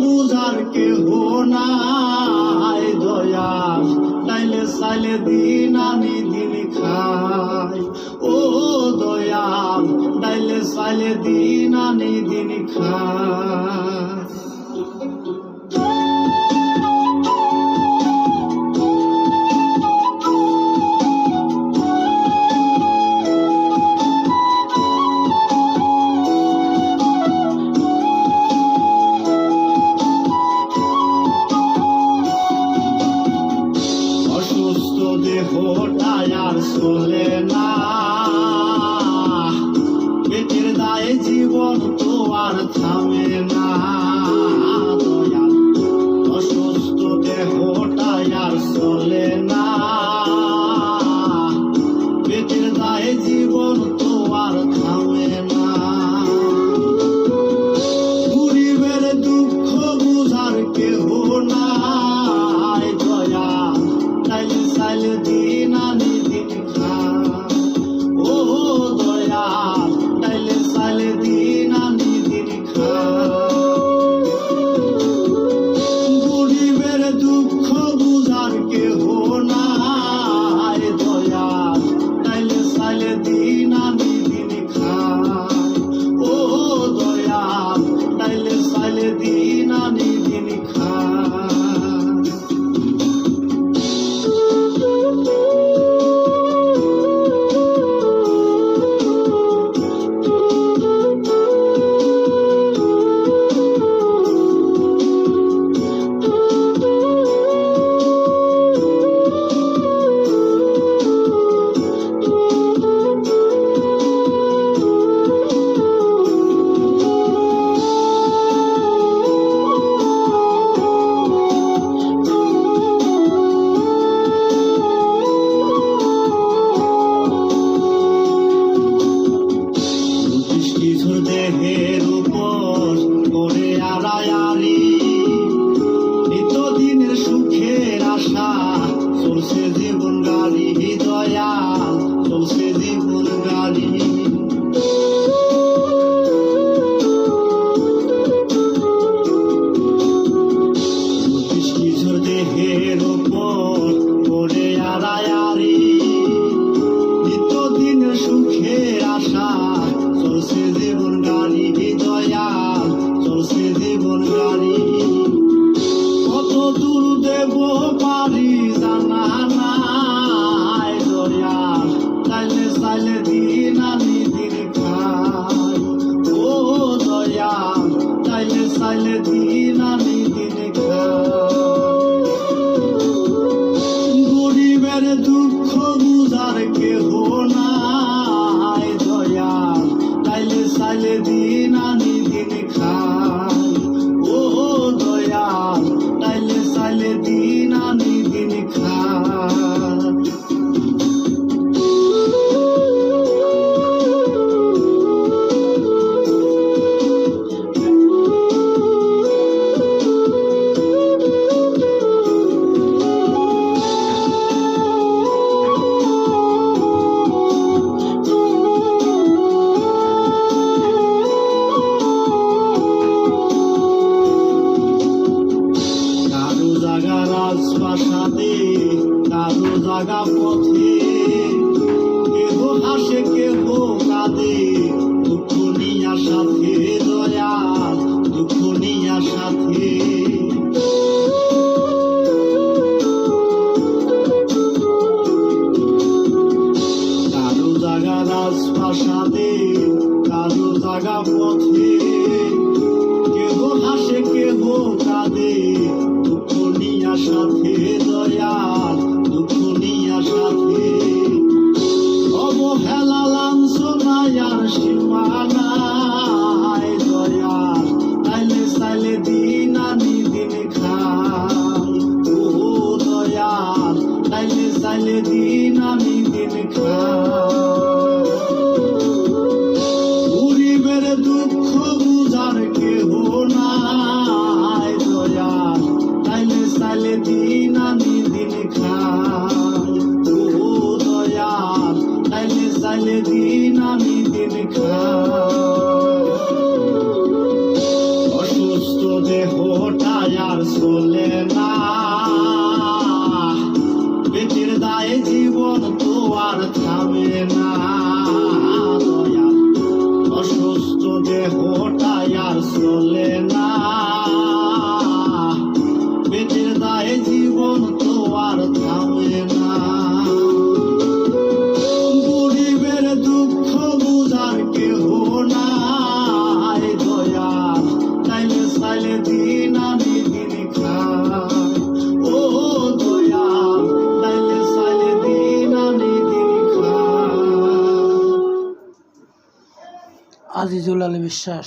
বুঝার কেহ নাই দয়াল তাইলে চাইলে দিন আনি দিন খাই ও দয়াল তাইলে চাইলে দিন আনি দিন খাই দেহটাই আর চলে না পেটের দায়ে জীবন তো আর থামে না দয়াল অসুস্থ দেহটাই আর চলে না পেটের দায়ে জীবন তো আর থামে না গরিবের দুঃখ বুঝার কেহ নাই দয়াল তাইলে চাইলে দিন আনি দিন খাই ও দয়াল তাইলে চাইলে দিন আনি দিন খাই গরিবের দুঃখ বুঝার কেহ নাই দয়াল তাইলে চাইলে দিন আনি দিন খাই ও দয়াল তাইলে চাইলে দিন আনি দিন খাই দেহের উপর করে আড়ায়ারি নিত্যদিনের সুখের আশা চলছে জীবন গাড়ি দয়াল চলছে জীবন গাড়ি কিশোর দেহের উপর করে আড়ায়ারি নিত্যদিনের সুখের আশা চলছে জীবন গাড়ি দয়াল চলছে জীবন গাড়ি কত দূর দেব পারি জানা নাই দয়াল তাইলে চাইলে দিন আনি দিন খাই ও দয়াল তাইলে চাইলে দিন আনি দিন খাই গরিবের দুঃখ বুঝার কেহ নাই দয়াল তাইলে চাইলে দিন আনি দিন খাই ও দয়াল তাইলে চাইলে দিন আনি দিন খাই রাজপ্রাসাদে কারো জাগা পথে কেহ হাসে কেহ কাঁদে দুঃখ নিয়া সাথে দয়াল দুঃখ নিয়া সাথে কারো জাগা রাজপ্রাসাদে কারো জাগা পথে কেহ হাসে কেহ কাঁদে দুঃখ নিয়া সাথে দয়াল দুঃখ নিয়া সাথে অবহেলা লাঞ্ছনায় আর সীমা নাই দয়াল তাইলে চাইলে দিন আনি দিন খাই ও দয়াল তাইলে চাইলে দিন আনি দিন খাই গরিবের দুঃখ বুঝার কেহ নাই দয়াল তাইলে চাইলে দিন আনি দিন খাই ও দয়াল তাইলে চাইলে দিন আনি দিন খাই অসুস্থ দেহ দেহটা আর চলে না, পেটের দায়ে জীবন তো আর থামে না। দয়াল অসুস্থ দেহটা আর চলে না, পেটের দায়ে জীবন তো আর থামে না। গরিবের দুঃখ বুঝার কেহ নাই, দয়াল চাইলে চাইলে দিন আনি দিন খায়। ও দয়াল চাইলে চাইলে দিন আনি দিন খায়। আজিজুল আলী বিশ্বাস।